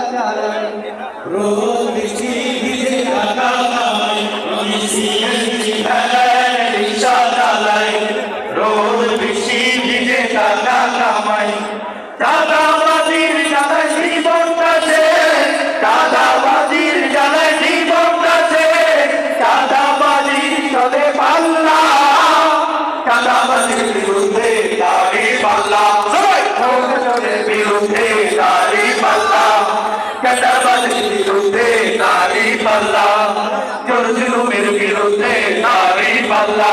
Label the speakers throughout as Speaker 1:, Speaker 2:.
Speaker 1: চালাই রোদ বৃষ্টি ভিজে টাকা কামাই আমি সিএনজি ভ্যান রিক্সা চালাই রোদ বৃষ্টি ভিজে টাকা কামাই দাদাবাজির জ্বালায় জীবনটাছে দাদাবাজির জ্বালায় জীবনটাছে দাদাবাজির চলে পাল্লা দাদাবাজির বিরুদ্ধে দাড়ি পাল্লা সবাই ভোটের বিরুদ্ধে দাড়ি পাল্লা দাদাবাজির বিরুদ্ধে দাড়ি পাল্লা জোর জুলুমের বিরুদ্ধে দাড়ি পাল্লা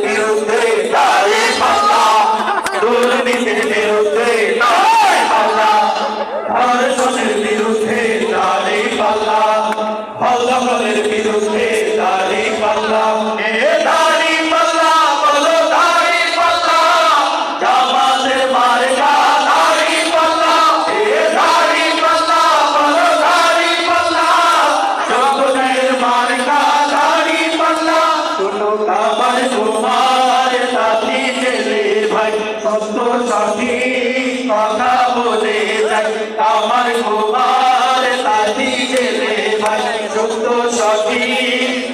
Speaker 1: বিরুদ্ধে দাড়ি পাল্লা দুর্নীতির বিরুদ্ধে দাড়ি পাল্লা ধর্ষণের বিরুদ্ধে দাড়ি পাল্লা হল্লার বিরুদ্ধে দাড়ি পাল্লা দাড়ি পাল্লা বলো দাড়ি পাল্লা জামাতের মার্কা দাড়ি পাল্লা দাড়ি পাল্লা বলো দাড়ি পাল্লা জগনের মার্কা দাড়ি পাল্লা আমার তোমার সাথী ছেলে ভাই সত্য সাথী কথা বলে যাই আমার তোমার সাথী ছেলে ভাই সত্য সাথী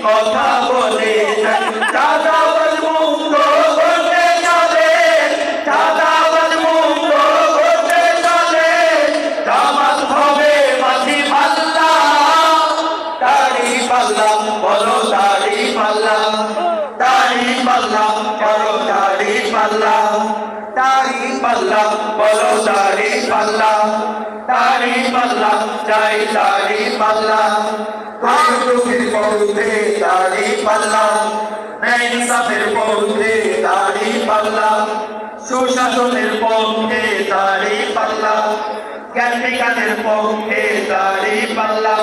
Speaker 1: কথা বলে যাই দাদাবাজ মুক্ত করতে চলে দাদাবাজ মুক্ত করতে চলে জামাত হবে মাঝি পাল্লা দাড়ি পাল্লা বলো দাড়ি পাল্লা দাড়ি পাল্লা বলো দাড়ি পাল্লা দাড়ি পাল্লা বলো দাড়ি পাল্লা দাড়ি পাল্লা চাই দাড়ি পাল্লা দুঃখের পৌঁছে দাড়ি পাল্লা ন্যায় ইনসাফের পৌঁছে দাড়ি পাল্লা সুশাসনের পক্ষে দাড়ি পাল্লা জ্ঞান বিজ্ঞানের পক্ষে দাড়ি পাল্লা